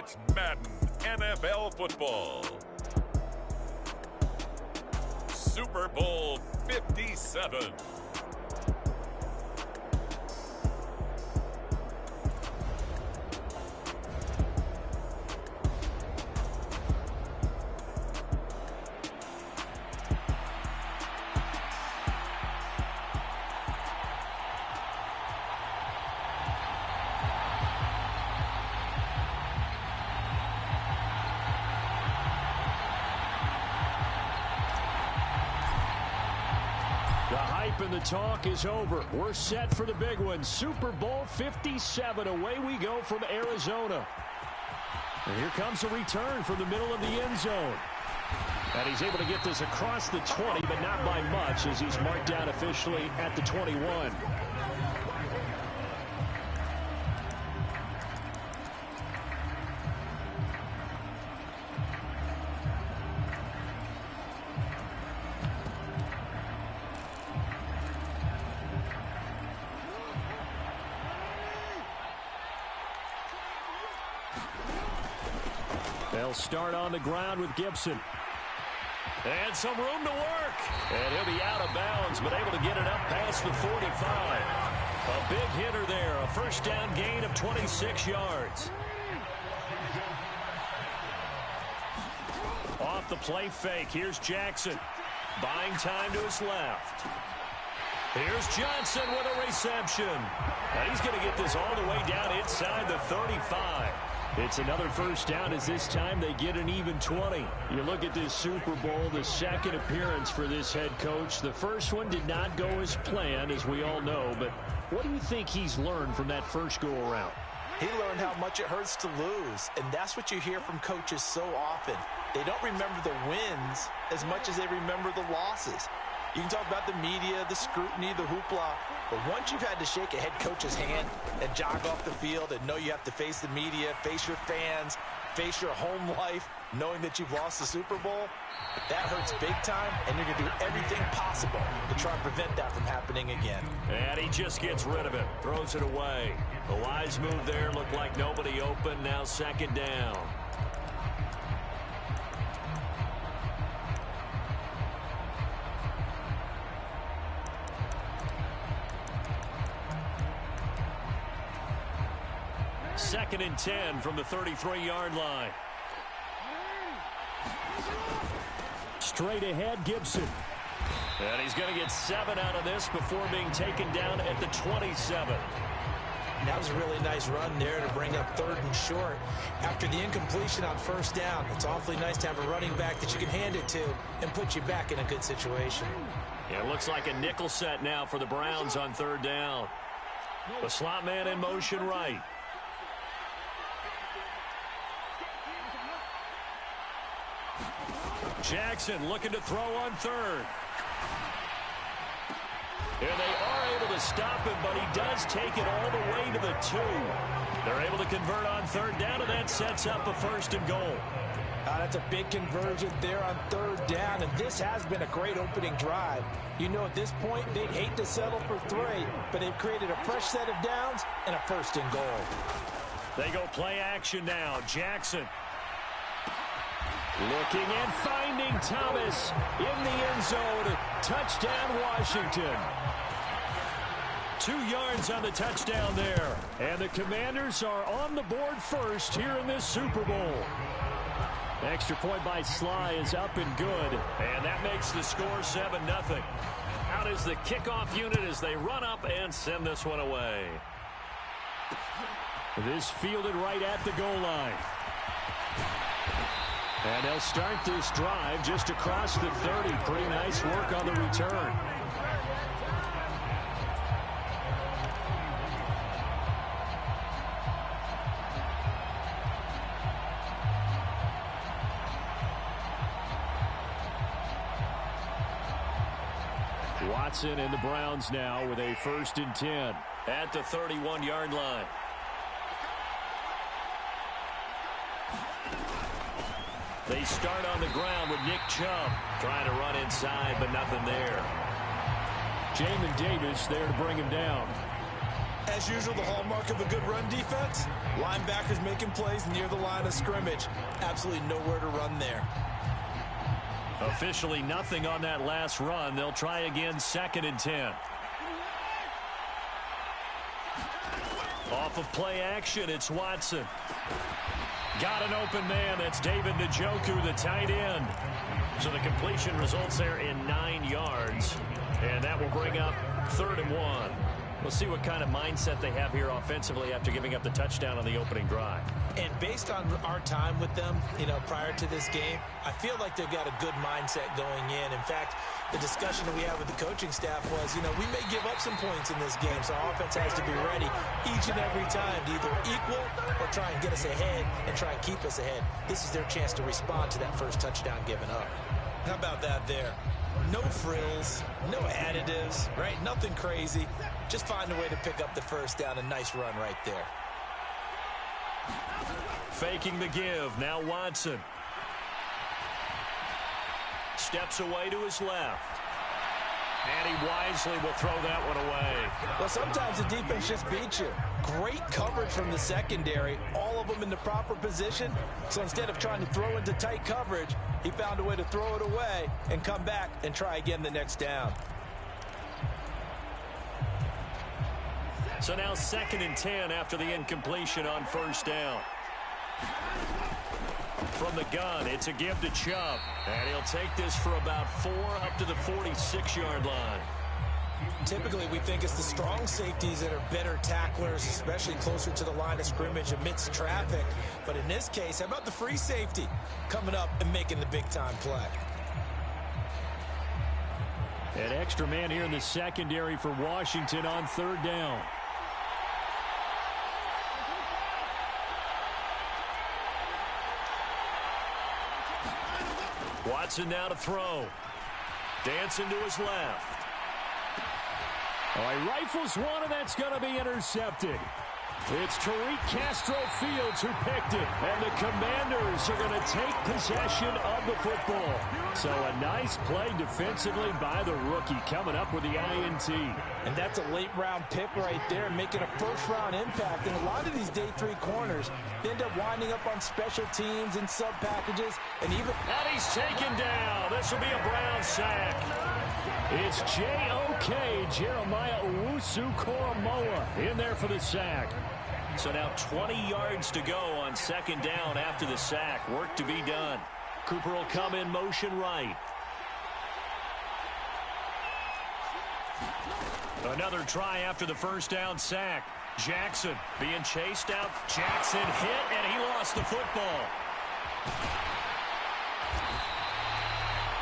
It's Madden NFL football. Super Bowl 57. And the talk is over. We're set for the big one. Super Bowl 57. Away we go from Arizona. And here comes a return from the middle of the end zone. And he's able to get this across the 20, but not by much as he's marked down officially at the 21. They'll start on the ground with Gibson. And some room to work. And he'll be out of bounds, but able to get it up past the 45. A big hitter there. A first down gain of 26 yards. Off the play fake. Here's Jackson. Buying time to his left. Here's Johnson with a reception. And he's going to get this all the way down inside the 35. It's another first down as this time they get an even 20. You look at this Super Bowl, the second appearance for this head coach. The first one did not go as planned, as we all know. But what do you think he's learned from that first go-around? He learned how much it hurts to lose, and that's what you hear from coaches so often. They don't remember the wins as much as they remember the losses. You can talk about the media, the scrutiny, the hoopla, but once you've had to shake a head coach's hand and jog off the field and know you have to face the media, face your fans, face your home life, knowing that you've lost the Super Bowl, that hurts big time, and you're going to do everything possible to try and prevent that from happening again. And he just gets rid of it, throws it away. A wise move there, looked like nobody open, now second down. Second and 10 from the 33-yard line. Straight ahead, Gibson. And he's going to get 7 out of this before being taken down at the 27. That was a really nice run there to bring up 3rd and short. After the incompletion on first down, it's awfully nice to have a running back that you can hand it to and put you back in a good situation. Yeah, it looks like a nickel set now for the Browns on 3rd down. The slot man in motion right. Jackson looking to throw on 3rd. And they are able to stop him, but he does take it all the way to the 2. They're able to convert on 3rd down, and that sets up a 1st and goal. That's a big conversion there on 3rd down, and this has been a great opening drive. You know, at this point, they'd hate to settle for 3, but they've created a fresh set of downs and a 1st and goal. They go play action now. Jackson. Looking and finding Thomas in the end zone. Touchdown, Washington. 2 yards on the touchdown there. And the Commanders are on the board first here in this Super Bowl. Extra point by Sly is up and good. And that makes the score 7-0. Out is the kickoff unit as they run up and send this one away. This fielded right at the goal line. And they'll start this drive just across the 30. Pretty nice work on the return. Watson and the Browns now with a 1st and 10 at the 31-yard line. They start on the ground with Nick Chubb trying to run inside, but nothing there. Jamin Davis there to bring him down. As usual, the hallmark of a good run defense, linebackers making plays near the line of scrimmage. Absolutely nowhere to run there. Officially nothing on that last run. They'll try again, 2nd and 10. Off of play action, it's Watson. Got an open man. That's David Njoku, the tight end. So the completion results there in 9 yards. And that will bring up 3rd and 1. We'll see what kind of mindset they have here offensively after giving up the touchdown on the opening drive. And based on our time with them, prior to this game, I feel like they've got a good mindset going in. In fact, the discussion that we had with the coaching staff was, we may give up some points in this game, so our offense has to be ready each and every time to either equal or try and get us ahead and try and keep us ahead. This is their chance to respond to that first touchdown given up. How about that there? No frills, no additives, right? Nothing crazy. Just find a way to pick up the first down. A nice run right there. Faking the give. Now Watson. Steps away to his left. And he wisely will throw that one away. Well, sometimes the defense just beats you. Great coverage from the secondary. All of them in the proper position. So instead of trying to throw into tight coverage, he found a way to throw it away and come back and try again the next down. So now 2nd and 10 after the incompletion on 1st down. From the gun, it's a give to Chubb. And he'll take this for about 4 up to the 46-yard line. Typically, we think it's the strong safeties that are better tacklers, especially closer to the line of scrimmage amidst traffic. But in this case, how about the free safety coming up and making the big-time play? An extra man here in the secondary for Washington on 3rd down. Watson now to throw. Dancing to his left. Oh, he rifles one, and that's going to be intercepted. It's Tariq Castro Fields who picked it, and the Commanders are going to take possession of the football. So a nice play defensively by the rookie coming up with the INT. And that's a late-round pick right there, making a first-round impact. And a lot of these day 3 corners end up winding up on special teams and sub-packages. And he's taken down. This will be a Brown sack. It's J.O.K. Jeremiah Owusu-Koramoah in there for the sack. So now 20 yards to go on 2nd down after the sack. Work to be done. Cooper will come in motion right. Another try after the 1st down sack. Jackson being chased out. Jackson hit, and he lost the football.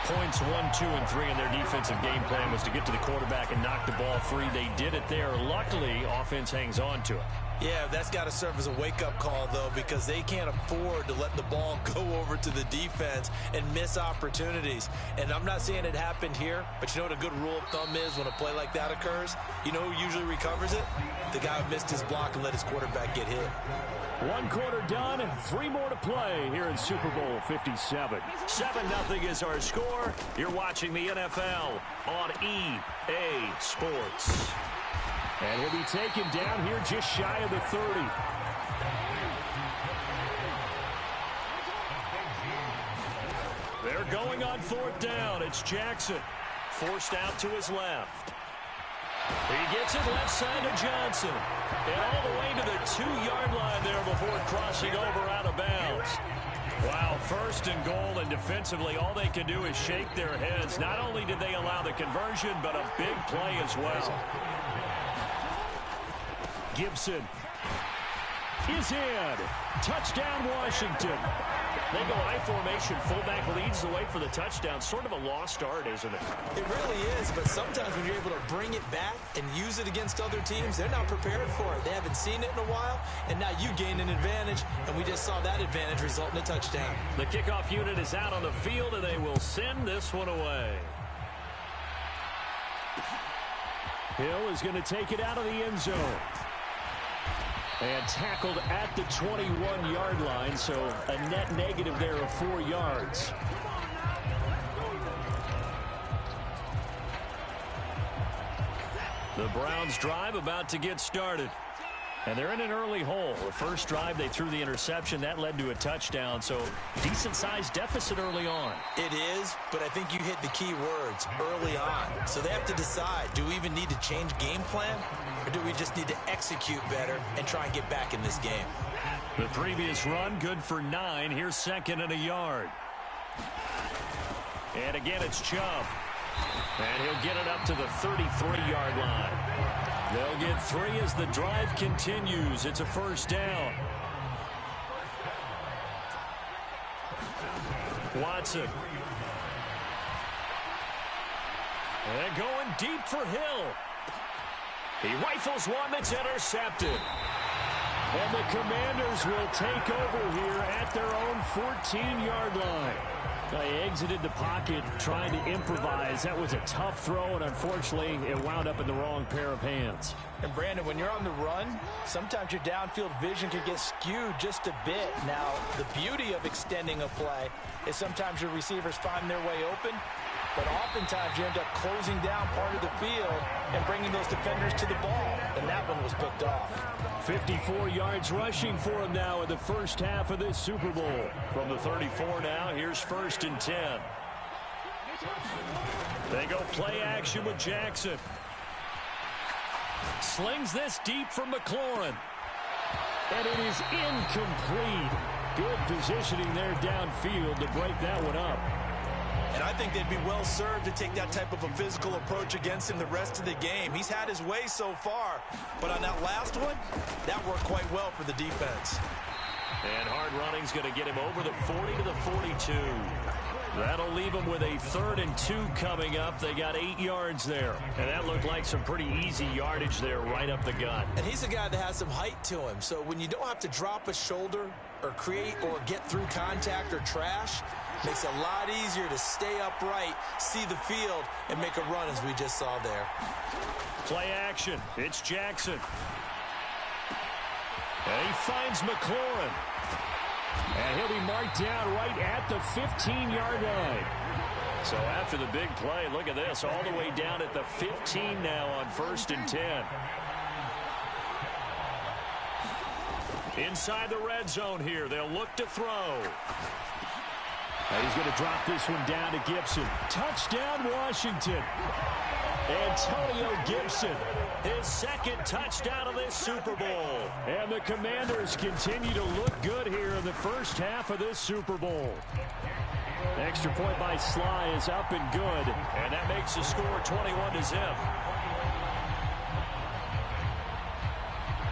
Points 1, 2, and 3 in their defensive game plan was to get to the quarterback and knock the ball free. They did it there. Luckily, offense hangs on to it. Yeah, that's got to serve as a wake-up call, though, because they can't afford to let the ball go over to the defense and miss opportunities. And I'm not saying it happened here, but you know what a good rule of thumb is when a play like that occurs? You know who usually recovers it? The guy who missed his block and let his quarterback get hit. 1 quarter done, 3 more to play here in Super Bowl 57. 7-0 is our score. You're watching the NFL on EA Sports. And he'll be taken down here just shy of the 30. They're going on 4th down. It's Jackson. Forced out to his left. He gets it left side to Johnson. And all the way to the 2-yard line there before crossing over out of bounds. Wow, 1st and goal, and defensively all they can do is shake their heads. Not only did they allow the conversion, but a big play as well. Gibson is in. Touchdown, Washington. They go I formation. Fullback leads the way for the touchdown. Sort of a lost art, isn't it? It really is, but sometimes when you're able to bring it back and use it against other teams, they're not prepared for it. They haven't seen it in a while, and now you gain an advantage, and we just saw that advantage result in a touchdown. The kickoff unit is out on the field, and they will send this one away. Hill is going to take it out of the end zone. And tackled at the 21-yard line, so a net negative there of 4 yards. The Browns drive about to get started. And they're in an early hole. The first drive, they threw the interception. That led to a touchdown, so decent-sized deficit early on. It is, but I think you hit the key words, early on. So they have to decide, do we even need to change game plan, or do we just need to execute better and try and get back in this game? The previous run, good for 9. Here's second and a yard. And again, it's Chubb. And he'll get it up to the 33-yard line. They'll get 3 as the drive continues. It's a first down. Watson. And going deep for Hill. He rifles one that's intercepted. And the Commanders will take over here at their own 14-yard line. They exited the pocket trying to improvise. That was a tough throw, and unfortunately, it wound up in the wrong pair of hands. And, Brandon, when you're on the run, sometimes your downfield vision can get skewed just a bit. Now, the beauty of extending a play is sometimes your receivers find their way open, but oftentimes you end up closing down part of the field and bringing those defenders to the ball, and that one was picked off. 54 yards rushing for him now in the first half of this Super Bowl. From the 34 now, here's 1st and 10. They go play action with Jackson. Slings this deep from McLaurin. And it is incomplete. Good positioning there downfield to break that one up. And I think they'd be well served to take that type of a physical approach against him the rest of the game. He's had his way so far, but on that last one, that worked quite well for the defense. And hard running's going to get him over the 40 to the 42. That'll leave him with a 3rd and 2 coming up. They got 8 yards there. And that looked like some pretty easy yardage there right up the gut. And he's a guy that has some height to him. So when you don't have to drop a shoulder or create or get through contact or trash, makes it a lot easier to stay upright, see the field, and make a run as we just saw there. Play action. It's Jackson. And he finds McLaurin. And he'll be marked down right at the 15-yard line. So after the big play, look at this, all the way down at the 15 now on 1st and 10. Inside the red zone here, they'll look to throw. He's going to drop this one down to Gibson. Touchdown, Washington. Antonio Gibson, his 2nd touchdown of this Super Bowl. And the Commanders continue to look good here in the first half of this Super Bowl. Extra point by Sly is up and good. And that makes the score 21-0.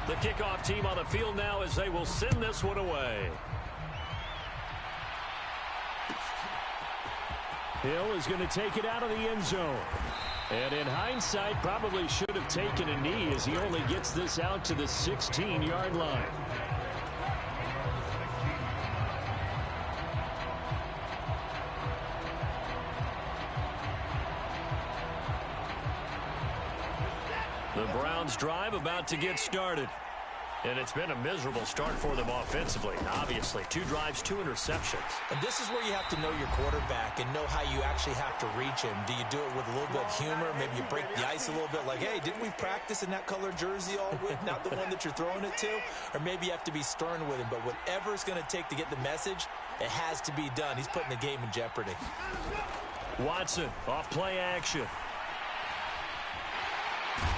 The kickoff team on the field now as they will send this one away. Hill is going to take it out of the end zone. And in hindsight, probably should have taken a knee as he only gets this out to the 16-yard line. The Browns drive about to get started. And it's been a miserable start for them offensively. Obviously, 2 drives, 2 interceptions. And this is where you have to know your quarterback and know how you actually have to reach him. Do you do it with a little bit of humor? Maybe you break the ice a little bit like, hey, didn't we practice in that color jersey all week? Not the one that you're throwing it to? Or maybe you have to be stern with him. But whatever it's going to take to get the message, it has to be done. He's putting the game in jeopardy. Watson off play action.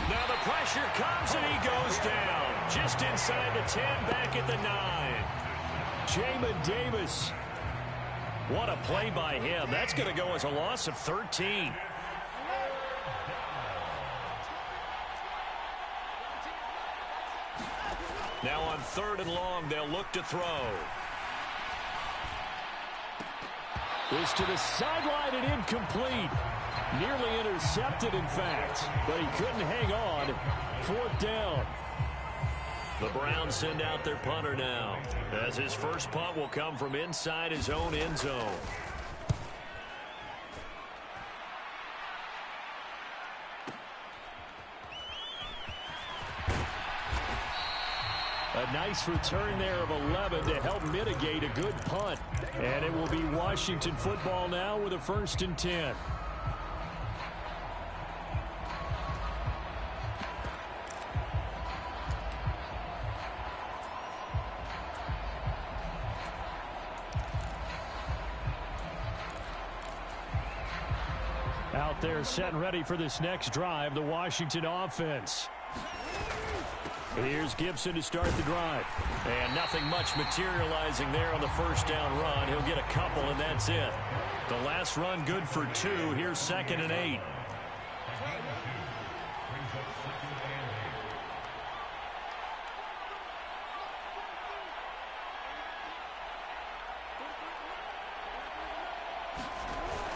Now the pressure comes and he goes down. Just inside the 10, back at the 9. Jamin Davis. What a play by him. That's going to go as a loss of 13. Now on 3rd and long, they'll look to throw. This to the sideline and incomplete. Nearly intercepted, in fact, but he couldn't hang on. 4th down. The Browns send out their punter now, as his first punt will come from inside his own end zone. A nice return there of 11 to help mitigate a good punt. And it will be Washington football now with a 1st and 10. Out there set and ready for this next drive, the Washington offense. Here's Gibson to start the drive. And nothing much materializing there on the first down run. He'll get a couple, and that's it. The last run good for 2. Here's 2nd and 8.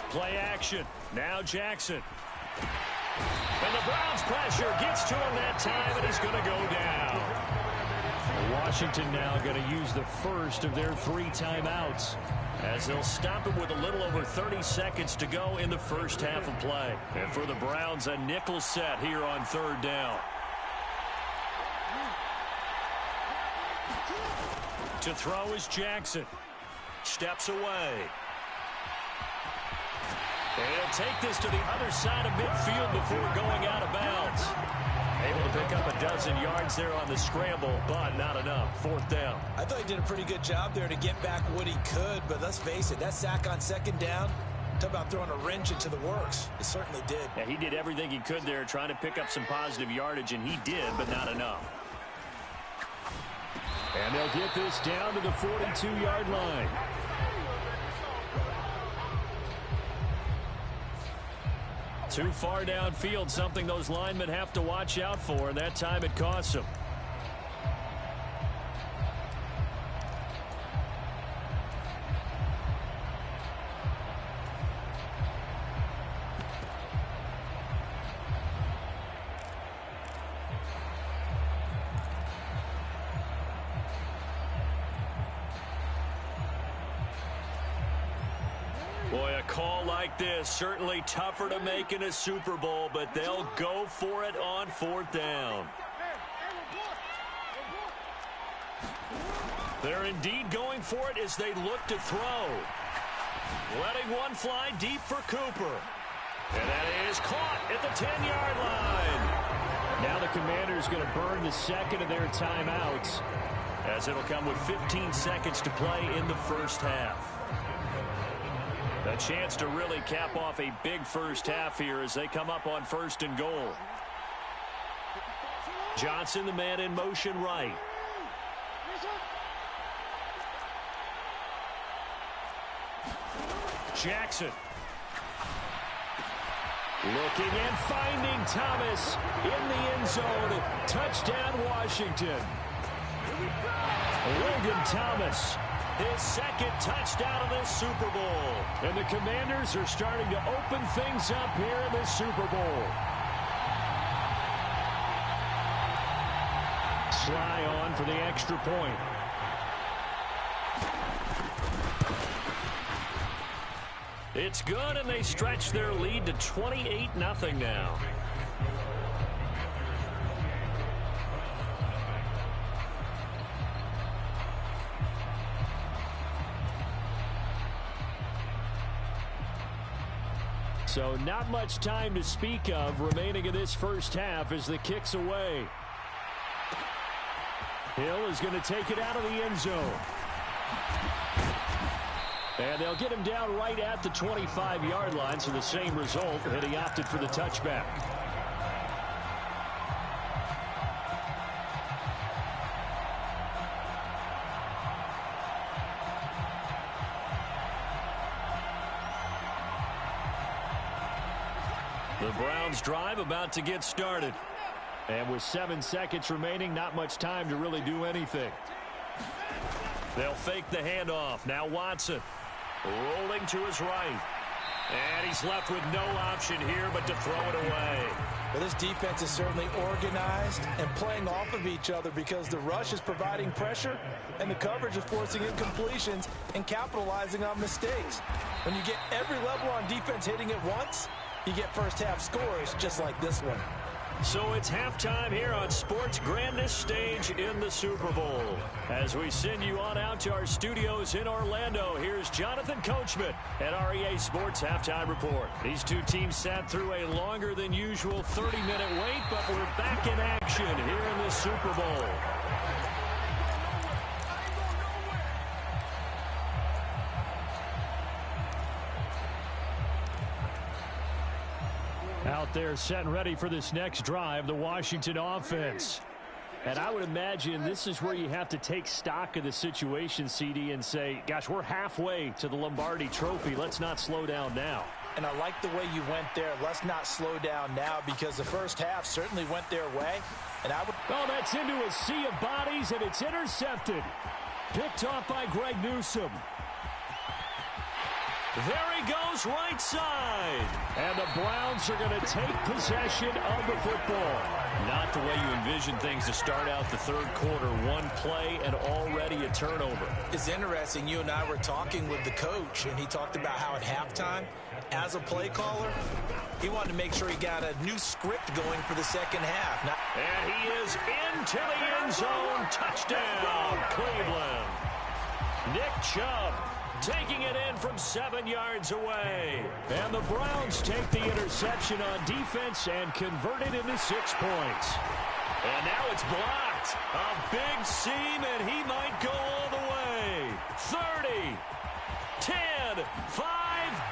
Play action. Now Jackson. And the Browns pressure gets to him that time, and he's going to go down. Washington now going to use the first of their 3 timeouts, as they'll stop him with a little over 30 seconds to go in the first half of play. And for the Browns, a nickel set here on 3rd down. To throw is Jackson. Steps away. And he'll take this to the other side of midfield before going out of bounds. Able to pick up a dozen yards there on the scramble, but not enough. 4th down. I thought he did a pretty good job there to get back what he could, but let's face it, that sack on 2nd down, talk about throwing a wrench into the works. It certainly did. Yeah, he did everything he could there, trying to pick up some positive yardage, and he did, but not enough. And they'll get this down to the 42-yard line. Too far downfield, something those linemen have to watch out for, and that time it costs them. Boy, a call like this, certainly tougher to make in a Super Bowl, but they'll go for it on 4th down. They're indeed going for it as they look to throw. Letting one fly deep for Cooper. And that is caught at the 10-yard line. Now the Commanders going to burn the 2nd of their timeouts, as it'll come with 15 seconds to play in the first half. A chance to really cap off a big first half here as they come up on 1st and goal. Johnson, the man in motion right. Jackson. Looking and finding Thomas in the end zone. Touchdown, Washington. Logan Thomas. His 2nd touchdown of this Super Bowl. And the Commanders are starting to open things up here in this Super Bowl. Sly on for the extra point. It's good, and they stretch their lead to 28-0 now. So not much time to speak of remaining in this first half as the kick's away. Hill is going to take it out of the end zone. And they'll get him down right at the 25-yard line, so the same result, and he opted for the touchback. The Browns drive about to get started. And with 7 seconds remaining, not much time to really do anything. They'll fake the handoff. Now Watson rolling to his right. And he's left with no option here but to throw it away. Well, this defense is certainly organized and playing off of each other because the rush is providing pressure and the coverage is forcing incompletions and capitalizing on mistakes. When you get every level on defense hitting it once, you get first half scores just like this one. So it's halftime here on sports' grandest stage in the Super Bowl. As we send you on out to our studios in Orlando, here's Jonathan Coachman at REA Sports Halftime Report. These two teams sat through a longer than usual 30-minute wait, but we're back in action here in the Super Bowl. Out there set and ready for this next drive, the Washington offense. And I would imagine this is where you have to take stock of the situation, CD, and say, gosh, we're halfway to the Lombardi Trophy. Let's not slow down now. And I like the way you went there. Let's not slow down now, because the first half certainly went their way. And I would... Oh, that's into a sea of bodies, and it's intercepted. Picked off by Greg Newsome. There he goes, right side. And the Browns are going to take possession of the football. Not the way you envision things to start out the third quarter. One play and already a turnover. It's interesting. You and I were talking with the coach, and he talked about how at halftime, as a play caller, he wanted to make sure he got a new script going for the second half. And he is into the end zone. Touchdown, Cleveland. Nick Chubb taking it in from 7 yards away. And the Browns take the interception on defense and convert it into 6 points. And now it's blocked. A big seam, and he might go all the way. 30, 10, 5,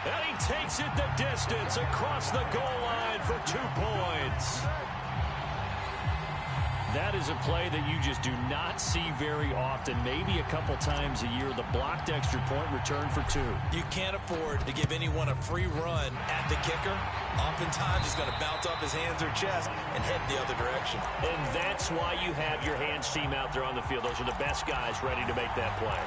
and he takes it the distance across the goal line for 2 points. That is a play that you just do not see very often, maybe a couple times a year. The blocked extra point return for 2. You can't afford to give anyone a free run at the kicker. Oftentimes, he's going to bounce off his hands or chest and head the other direction. And that's why you have your hands team out there on the field. Those are the best guys ready to make that play.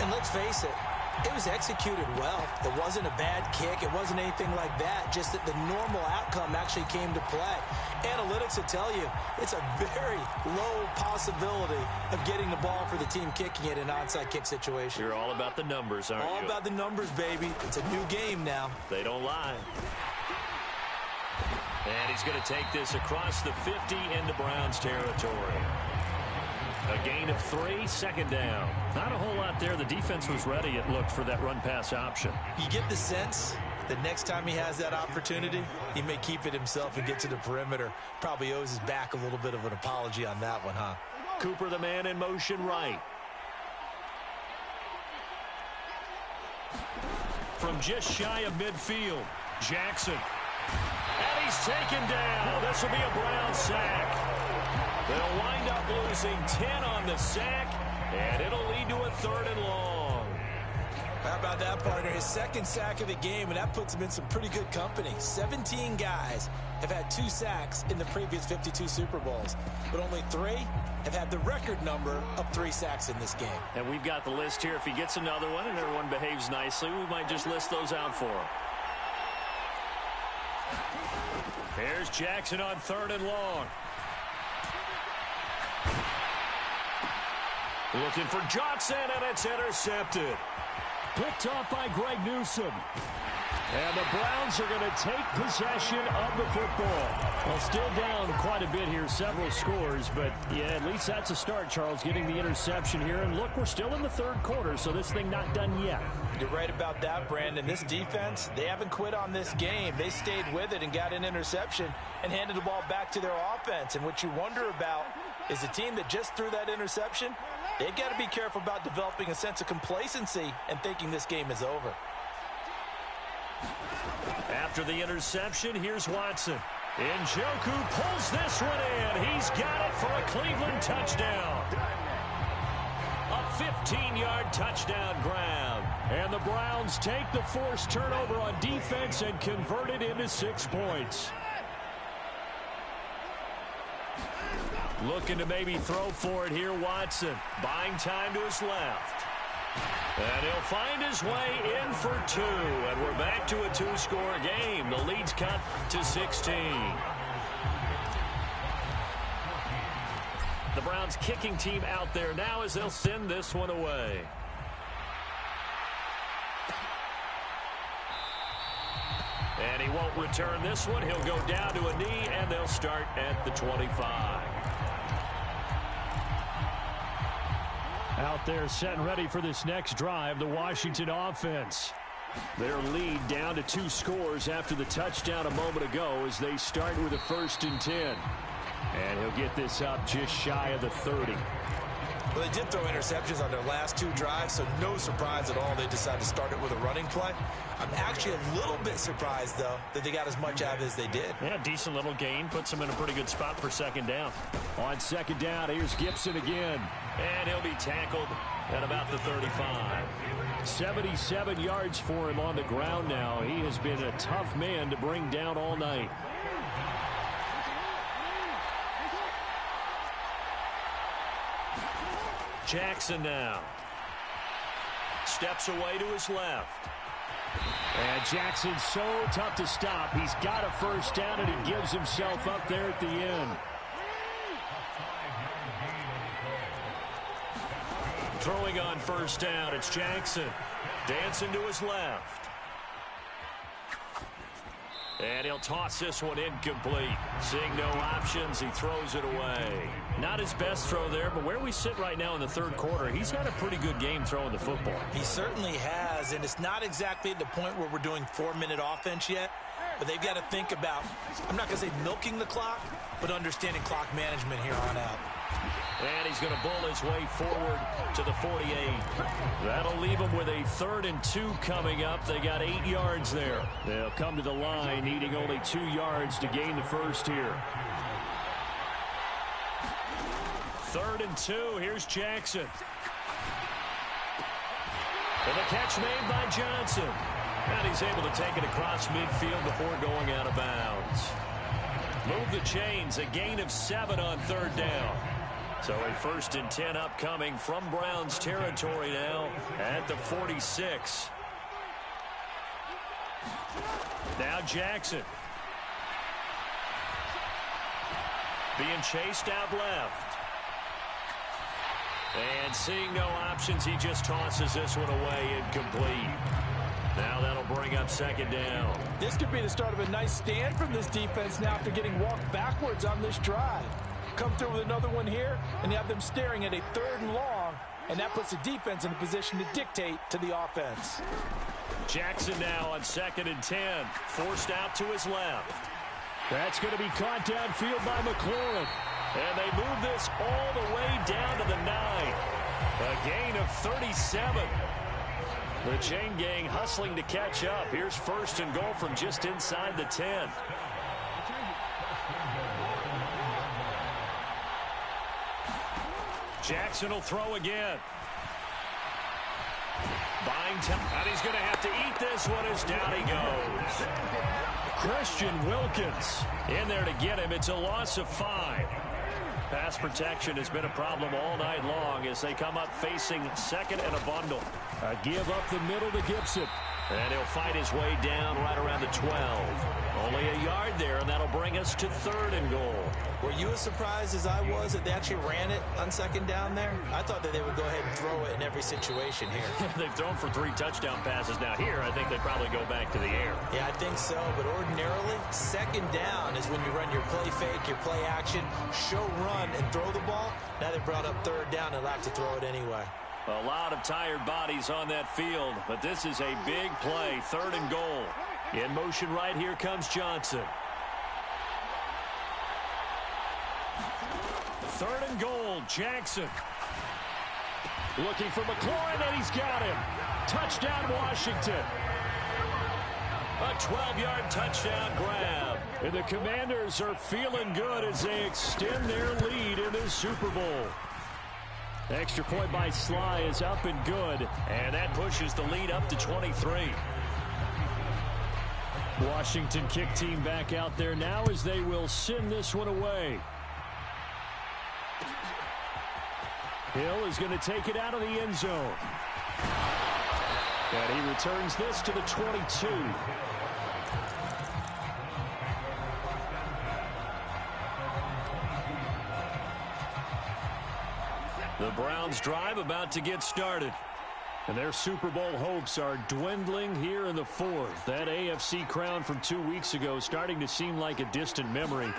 And let's face it, it was executed well. It wasn't a bad kick. It wasn't anything like that. Just that the normal outcome actually came to play. Analytics will tell you it's a very low possibility of getting the ball for the team kicking it in an onside kick situation. You're all about the numbers, aren't you? All about the numbers, baby. It's a new game now. They don't lie. And he's going to take this across the 50 into Browns territory. A gain of 3, second down. Not a whole lot there. The defense was ready, it looked, for that run-pass option. You get the sense that next time he has that opportunity, he may keep it himself and get to the perimeter. Probably owes his back a little bit of an apology on that one, huh? Cooper, the man in motion right. From just shy of midfield, Jackson. And he's taken down. This will be a Brown sack. They'll wind up losing 10 on the sack, and it'll lead to a 3rd and long. How about that, partner? His second sack of the game, and that puts him in some pretty good company. 17 guys have had 2 sacks in the previous 52 Super Bowls, but only 3 have had the record number of 3 sacks in this game. And we've got the list here. If he gets another one and everyone behaves nicely, we might just list those out for him. Here's Jackson on 3rd and long. Looking for Johnson, and it's intercepted. Picked off by Greg Newsome. And the Browns are going to take possession of the football. Well, still down quite a bit here, several scores, but yeah, at least that's a start, Charles, getting the interception here. And look, we're still in the 3rd quarter, so this thing not done yet. You're right about that, Brandon. This defense, they haven't quit on this game. They stayed with it and got an interception and handed the ball back to their offense. And what you wonder about is the team that just threw that interception, they've got to be careful about developing a sense of complacency and thinking this game is over. After the interception, here's Watson. Njoku pulls this one in. He's got it for a Cleveland touchdown. A 15-yard touchdown grab. And the Browns take the forced turnover on defense and convert it into 6 points. Looking to maybe throw for it here, Watson. Buying time to his left. And he'll find his way in for 2. And we're back to a 2-score game. The lead's cut to 16. The Browns kicking team out there now as they'll send this one away. And he won't return this one. He'll go down to a knee, and they'll start at the 25. Out there set and ready for this next drive, the Washington offense. Their lead down to 2 scores after the touchdown a moment ago as they start with a 1st and 10. And he'll get this up just shy of the 30. Well, they did throw interceptions on their last 2 drives, so no surprise at all they decided to start it with a running play. I'm actually a little bit surprised, though, that they got as much out of it as they did. Yeah, decent little gain. Puts them in a pretty good spot for second down. On second down, here's Gibson again. And he'll be tackled at about the 35. 77 yards for him on the ground now. He has been a tough man to bring down all night. Jackson now. Steps away to his left. And Jackson's so tough to stop. He's got a first down, and he gives himself up there at the end. Throwing on first down, it's Jackson. Dancing to his left. And he'll toss this one incomplete. Seeing no options, he throws it away. Not his best throw there, but where we sit right now in the third quarter, he's had a pretty good game throwing the football. He certainly has, and it's not exactly at the point where we're doing 4-minute offense yet, but they've got to think about, I'm not going to say milking the clock, but understanding clock management here on out. And he's going to bull his way forward to the 48. That'll leave him with a 3rd and 2 coming up. They got 8 yards there. They'll come to the line, needing only 2 yards to gain the first here. 3rd and 2. Here's Jackson. And the catch made by Johnson. And he's able to take it across midfield before going out of bounds. Move the chains. A gain of 7 on 3rd down. So a 1st and 10 upcoming from Browns territory now at the 46. Now Jackson. Being chased out left. And seeing no options, he just tosses this one away incomplete. Now that'll bring up 2nd down. This could be the start of a nice stand from this defense now after getting walked backwards on this drive. Come through with another one here, and you have them staring at a 3rd and long, and that puts the defense in a position to dictate to the offense. Jackson now on 2nd and 10, forced out to his left. That's going to be caught downfield by McLaurin. And they move this all the way down to the 9. A gain of 37. The chain gang hustling to catch up. Here's 1st and goal from just inside the 10. Jackson will throw again. Buying time, and he's going to have to eat this one as down he goes. Christian Wilkins in there to get him. It's a loss of 5. Pass protection has been a problem all night long as they come up facing 2nd and a bundle. A give up the middle to Gibson. And he'll fight his way down right around the 12. Only a yard there, and that'll bring us to 3rd and goal. Were you as surprised as I was that they actually ran it on 2nd down there? I thought that they would go ahead and throw it in every situation here. They've thrown for 3 touchdown passes. Now here, I think they probably go back to the air. Yeah, I think so, but ordinarily, 2nd down is when you run your play fake, your play action, show run, and throw the ball. Now they brought up 3rd down and like to throw it anyway. A lot of tired bodies on that field, but this is a big play, 3rd and goal. In motion right here comes Johnson. 3rd and goal, Jackson. Looking for McLaurin, and he's got him. Touchdown, Washington. A 12-yard touchdown grab. And the Commanders are feeling good as they extend their lead in this Super Bowl. Extra point by Sly is up and good, and that pushes the lead up to 23. Washington kick team back out there now as they will send this one away. Hill is going to take it out of the end zone. And he returns this to the 22. The Browns drive about to get started. And their Super Bowl hopes are dwindling here in the 4th. That AFC crown from 2 weeks ago starting to seem like a distant memory.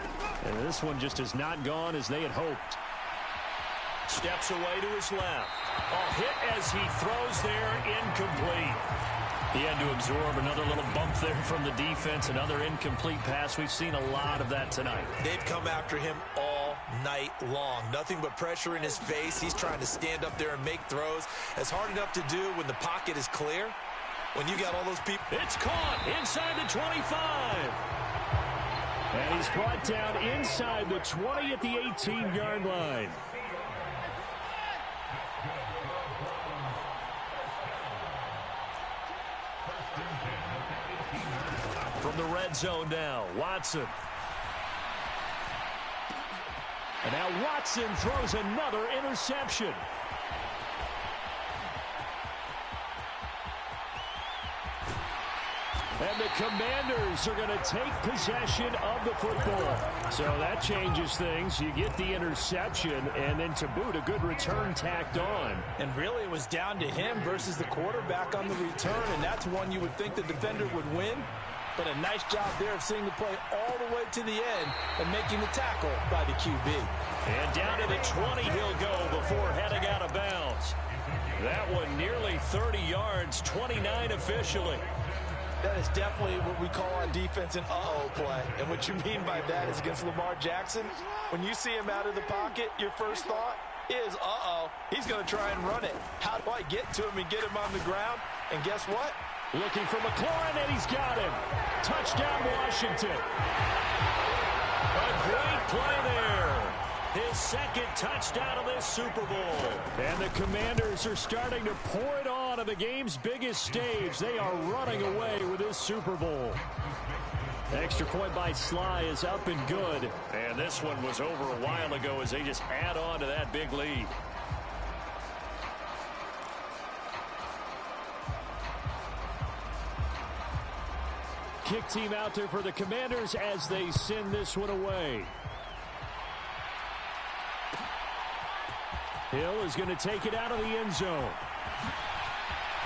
And this one just has not gone as they had hoped. Steps away to his left. A hit as he throws there, incomplete. He had to absorb another little bump there from the defense, another incomplete pass. We've seen a lot of that tonight. They've come after him all night long. Nothing but pressure in his face. He's trying to stand up there and make throws. It's hard enough to do when the pocket is clear. When you got all those people. It's caught inside the 25. And he's brought down inside the 20 at the 18-yard line. From the red zone now, Watson. And now Watson throws another interception. And the Commanders are going to take possession of the football. So that changes things. You get the interception, and then to boot, a good return tacked on. And really, it was down to him versus the quarterback on the return, and that's one you would think the defender would win. But a nice job there of seeing the play all the way to the end and making the tackle by the QB. And down to the 20 he'll go before heading out of bounds. That one nearly 30 yards, 29 officially. That is definitely what we call on defense an uh-oh play. And what you mean by that is against Lamar Jackson, when you see him out of the pocket, your first thought is, uh-oh, he's going to try and run it. How do I get to him and get him on the ground? And guess what? Looking for McLaurin, and he's got him. Touchdown, Washington. A great play there. His second touchdown of this Super Bowl. And the Commanders are starting to pour it on the game's biggest stage. They are running away with this Super Bowl. Extra point by Sly is up and good. And this one was over a while ago as they just add on to that big lead. Kick team out there for the Commanders as they send this one away. Hill is going to take it out of the end zone.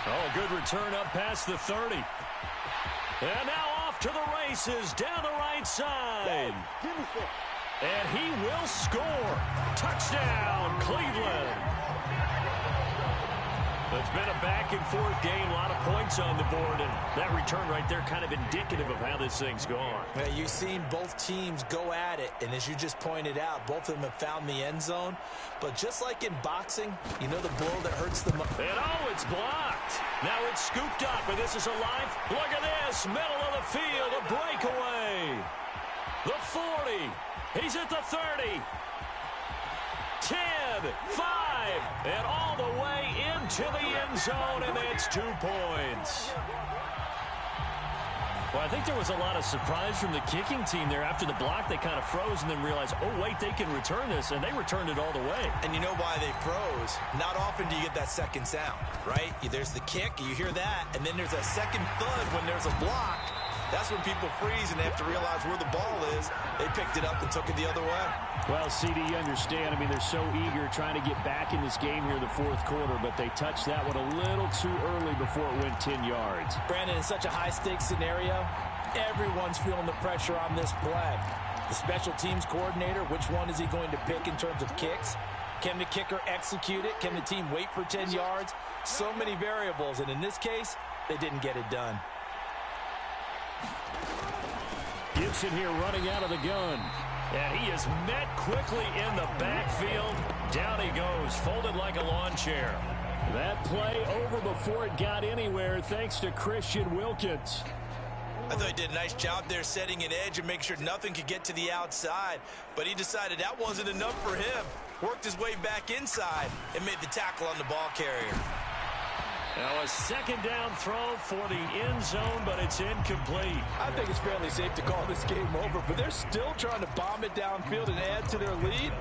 Oh, good return up past the 30. And now off to the races down the right side. And he will score. Touchdown, Cleveland. It's been a back-and-forth game, a lot of points on the board, and that return right there kind of indicative of how this thing's gone. Yeah, you've seen both teams go at it, and as you just pointed out, both of them have found the end zone. But just like in boxing, you know the blow that hurts the most. And oh, it's blocked. Now it's scooped up, and this is alive. Look at this, middle of the field, a breakaway. The 40, he's at the 30. 10, 5, and all the way into the end zone, and it's 2 points. Well, I think there was a lot of surprise from the kicking team there. After the block, they kind of froze and then realized, oh, wait, they can return this, and they returned it all the way. And you know why they froze? Not often do you get that second sound, right? There's the kick, you hear that, and then there's a second thud when there's a block. That's when people freeze and they have to realize where the ball is. They picked it up and took it the other way. Well, CD, you understand. I mean, they're so eager trying to get back in this game here in the fourth quarter, but they touched that one a little too early before it went 10 yards. Brandon, in such a high-stakes scenario, everyone's feeling the pressure on this play. The special teams coordinator, which one is he going to pick in terms of kicks? Can the kicker execute it? Can the team wait for 10 yards? So many variables, and in this case, they didn't get it done. Gibson here running out of the gun. And he is met quickly in the backfield. Down he goes, folded like a lawn chair. That play over before it got anywhere thanks to Christian Wilkins. I thought he did a nice job there setting an edge and make sure nothing could get to the outside. But he decided that wasn't enough for him. Worked his way back inside and made the tackle on the ball carrier. Now a second down throw for the end zone, but it's incomplete. I think it's fairly safe to call this game over, but they're still trying to bomb it downfield and add to their lead.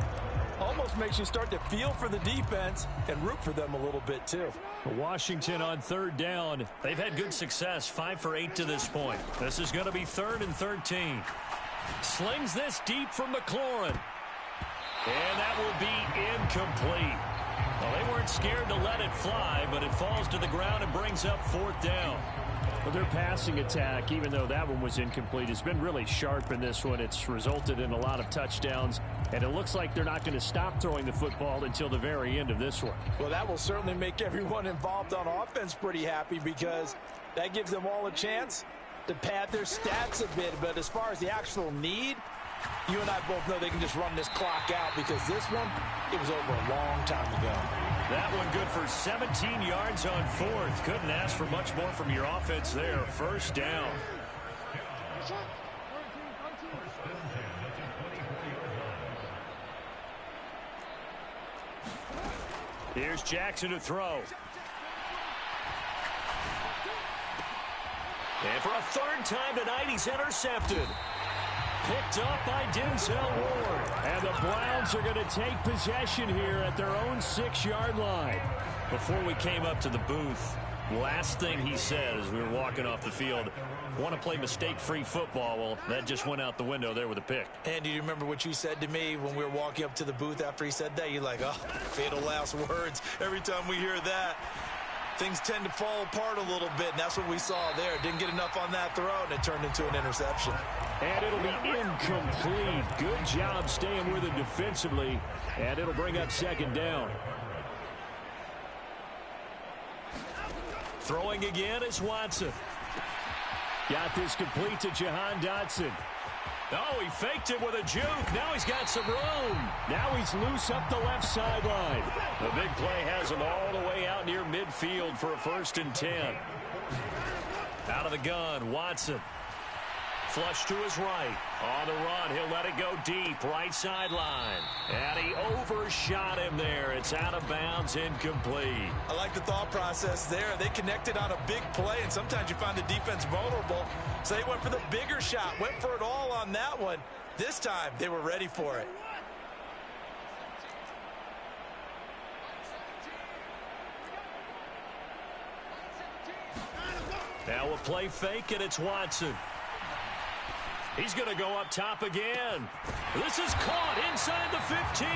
Almost makes you start to feel for the defense and root for them a little bit too. Washington on third down. They've had good success, 5 for 8 to this point. This is going to be 3rd and 13. Slings this deep from McLaurin. And that will be incomplete. Well, they weren't scared to let it fly, but it falls to the ground and brings up 4th down. Well, their passing attack, even though that one was incomplete, has been really sharp in this one. It's resulted in a lot of touchdowns, and it looks like they're not going to stop throwing the football until the very end of this one. Well, that will certainly make everyone involved on offense pretty happy because that gives them all a chance to pad their stats a bit. But as far as the actual need, You and I both know they can just run this clock out because this one, it was over a long time ago. That one good for 17 yards on fourth. Couldn't ask for much more from your offense there. First down. Here's Jackson to throw. And for a third time tonight, he's intercepted. Picked up by Denzel Ward. And the Browns are going to take possession here at their own 6-yard line. Before we came up to the booth, last thing he said as we were walking off the field, want to play mistake-free football. Well, that just went out the window there with a pick. And do you remember what you said to me when we were walking up to the booth after he said that? You're like, oh, fatal last words. Every time we hear that, things tend to fall apart a little bit, and that's what we saw there. Didn't get enough on that throw, and it turned into an interception. And it'll be incomplete. Good job staying with it defensively, and it'll bring up second down. Throwing again is Watson. Got this complete to Jahan Dotson. Oh, he faked it with a juke. Now he's got some room. Now he's loose up the left sideline. The big play has him all the way out near midfield for a 1st and 10. Out of the gun, Watson. Flush to his right. On the run, he'll let it go deep. Right sideline. And he overshot him there. It's out of bounds, incomplete. I like the thought process there. They connected on a big play, and sometimes you find the defense vulnerable. So they went for the bigger shot, went for it all on that one. This time, they were ready for it. Now a play fake, and it's Watson. He's going to go up top again. This is caught inside the 15.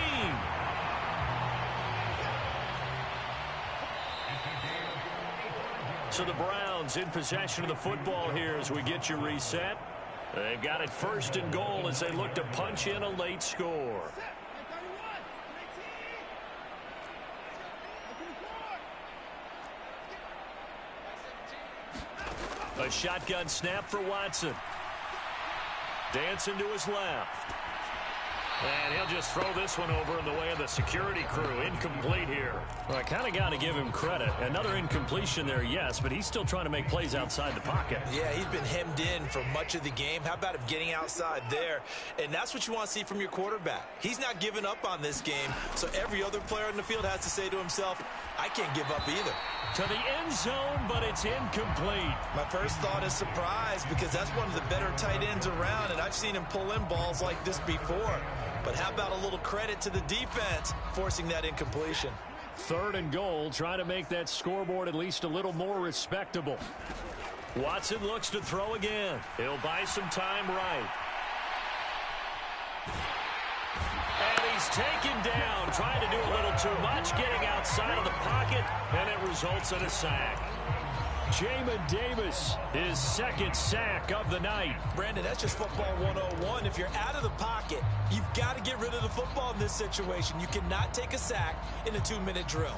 So the Browns in possession of the football here as we get you reset. They've got it 1st and goal as they look to punch in a late score. A shotgun snap for Watson. Dancing to his left. And he'll just throw this one over in the way of the security crew. Incomplete here. Well, I kind of got to give him credit. Another incompletion there, yes, but he's still trying to make plays outside the pocket. Yeah, he's been hemmed in for much of the game. How about him getting outside there? And that's what you want to see from your quarterback. He's not giving up on this game, so every other player in the field has to say to himself, I can't give up either. To the end zone, but it's incomplete. My first thought is surprise because that's one of the better tight ends around, and I've seen him pull in balls like this before. But how about a little credit to the defense forcing that incompletion? 3rd and goal, trying to make that scoreboard at least a little more respectable. Watson looks to throw again. He'll buy some time right. And he's taken down, trying to do a little too much, getting outside of the pocket, and it results in a sack. Jamin Davis, his 2nd sack of the night. Brandon, that's just football 101. If you're out of the pocket, you've got to get rid of the football in this situation. You cannot take a sack in a 2-minute drill.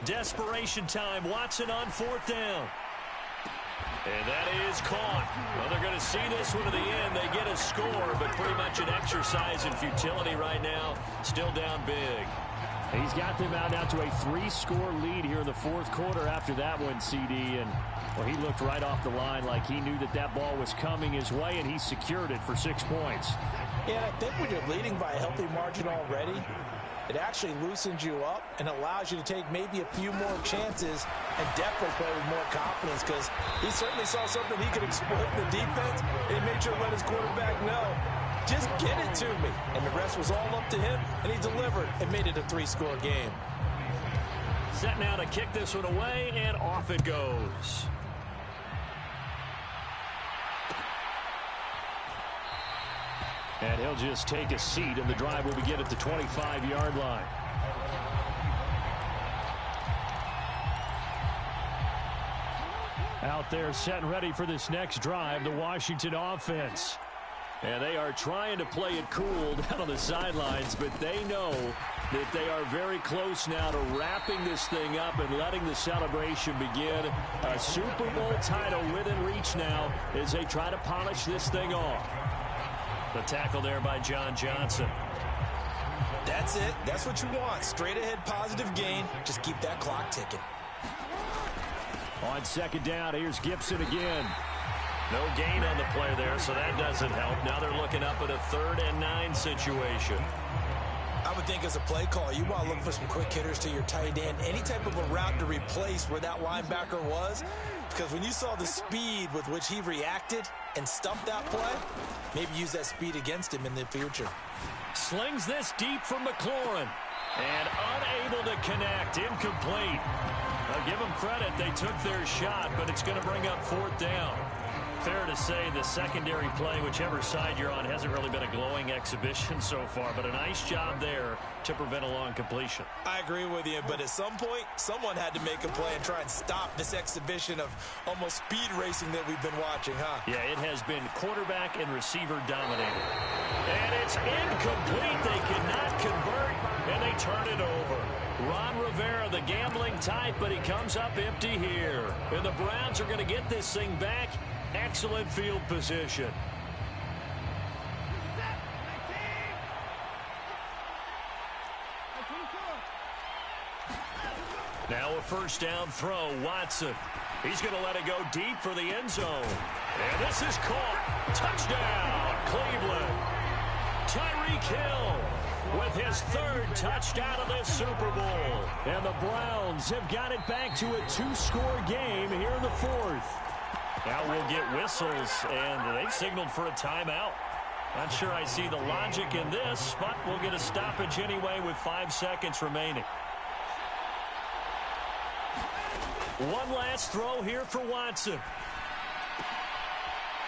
Desperation time. Watson on 4th down. And that is caught. Well, they're going to see this one to the end. They get a score, but pretty much an exercise in futility right now. Still down big. He's got them out now to a 3-score lead here in the 4th quarter after that one, CD. And, well, he looked right off the line like he knew that that ball was coming his way, and he secured it for 6 points. Yeah, I think when you're leading by a healthy margin already, it actually loosens you up and allows you to take maybe a few more chances and definitely play with more confidence because he certainly saw something he could exploit in the defense, and he made sure to let his quarterback know, just get it to me. And the rest was all up to him, and he delivered and made it a 3-score game. Set now to kick this one away, and off it goes. And he'll just take a seat, and the drive will begin at the 25-yard line. Out there set and ready for this next drive, the Washington offense. And they are trying to play it cool down on the sidelines, but they know that they are very close now to wrapping this thing up and letting the celebration begin. A Super Bowl title within reach now as they try to polish this thing off. The tackle there by John Johnson. That's it. That's what you want. Straight ahead positive gain. Just keep that clock ticking. On second down, here's Gibson again. No gain on the play there, so that doesn't help. Now they're looking up at a 3rd and 9 situation. I would think as a play call, you want to look for some quick hitters to your tight end. Any type of a route to replace where that linebacker was. Because when you saw the speed with which he reacted and stuffed that play, maybe use that speed against him in the future. Slings this deep from McLaurin. And unable to connect. Incomplete. I'll give them credit. They took their shot, but it's going to bring up 4th down. Fair to say the secondary play, whichever side you're on, hasn't really been a glowing exhibition so far, but a nice job there to prevent a long completion. I agree with you, but at some point, someone had to make a play and try and stop this exhibition of almost speed racing that we've been watching, huh? Yeah, it has been quarterback and receiver dominated. And it's incomplete. They cannot convert, and they turn it over. Ron Rivera, the gambling type, but he comes up empty here. And the Browns are going to get this thing back. Excellent field position. Now a first down throw, Watson. He's going to let it go deep for the end zone. And this is caught. Touchdown, Cleveland. Tyreek Hill with his 3rd touchdown of this Super Bowl. And the Browns have got it back to a 2-score game here in the 4th. Now we'll get whistles, and they've signaled for a timeout. Not sure I see the logic in this, but we'll get a stoppage anyway with 5 seconds remaining. One last throw here for Watson.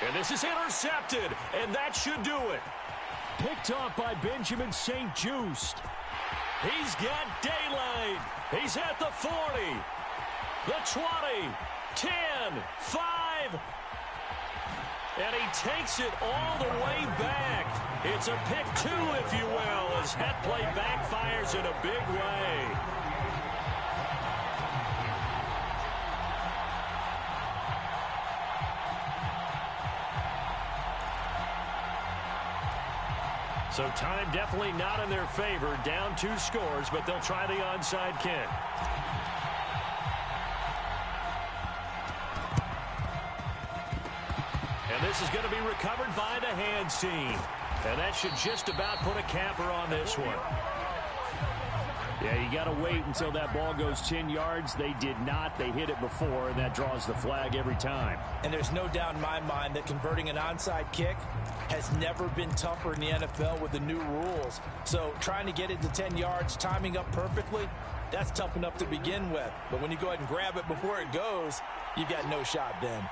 And this is intercepted, and that should do it. Picked off by Benjamin St-Juste. He's got daylight. He's at the 40, the 20, 10, 5. And he takes it all the way back. It's a pick 2, if you will, as that play backfires in a big way. So time definitely not in their favor. Down 2 scores, but they'll try the onside kick. And this is going to be recovered by the hands team. And that should just about put a capper on this one. Yeah, you got to wait until that ball goes 10 yards. They did not. They hit it before, and that draws the flag every time. And there's no doubt in my mind that converting an onside kick has never been tougher in the NFL with the new rules. So trying to get it to 10 yards, timing up perfectly, that's tough enough to begin with. But when you go ahead and grab it before it goes, you've got no shot then.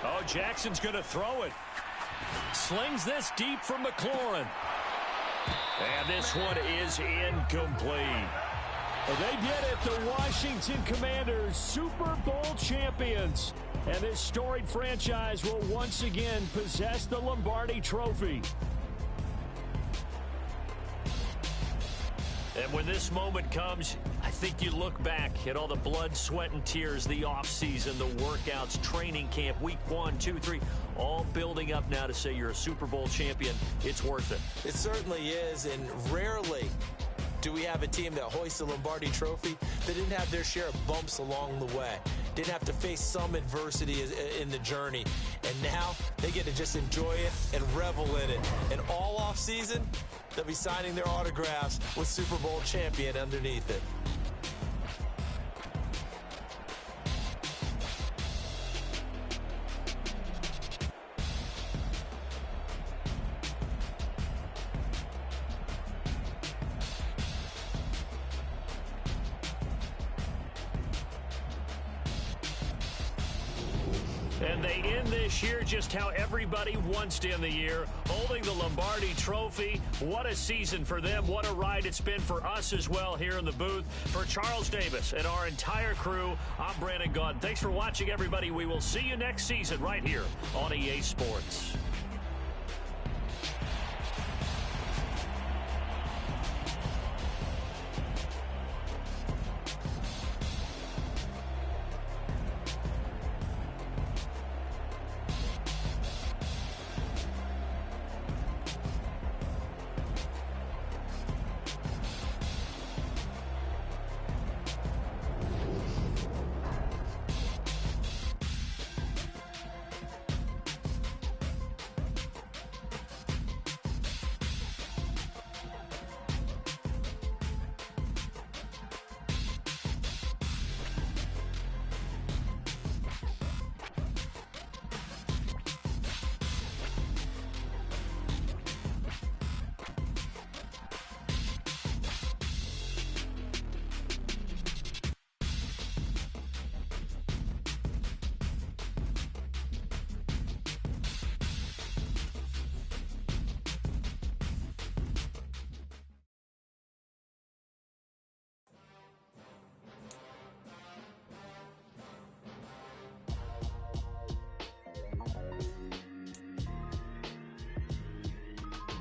Oh, Jackson's going to throw it. Slings this deep from McLaurin. And this one is incomplete. They did it, the Washington Commanders, Super Bowl champions. And this storied franchise will once again possess the Lombardi Trophy. And when this moment comes, I think you look back at all the blood, sweat, and tears, the offseason, the workouts, training camp, week 1, 2, 3, all building up now to say you're a Super Bowl champion. It's worth it. It certainly is, and rarely do we have a team that hoists the Lombardi Trophy that didn't have their share of bumps along the way, didn't have to face some adversity in the journey, and now they get to just enjoy it and revel in it. And all offseason, they'll be signing their autographs with Super Bowl champion underneath it. And they end this year just how everybody wants to end the year, holding the Lombardi Trophy. What a season for them. What a ride it's been for us as well here in the booth. For Charles Davis and our entire crew, I'm Brandon Gaudin. Thanks for watching, everybody. We will see you next season right here on EA Sports.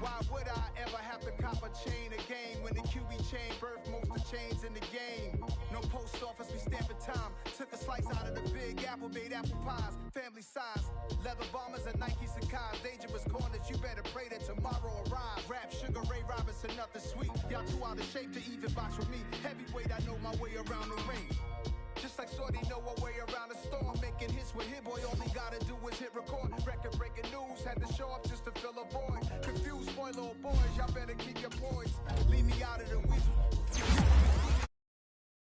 Why would I ever have to cop a chain a game when the QB chain birthed most of chains in the game? No post office, we stamping time. Took a slice out of the big apple, made apple pies, family size. Leather bombers and Nike Sacai's. Dangerous corners, you better pray that tomorrow arrives. Rap, Sugar Ray Robinson, nothing sweet. Y'all too out of shape to even box with me. Heavyweight, I know my way around the ring. Just like Shorty know a way around the storm. Making hits with Hit Boy, all he gotta do is hit record. Record breaking news, had to show up just to fill a void. Confused, spoil little boys, y'all better keep your poise. Leave me out of the weasel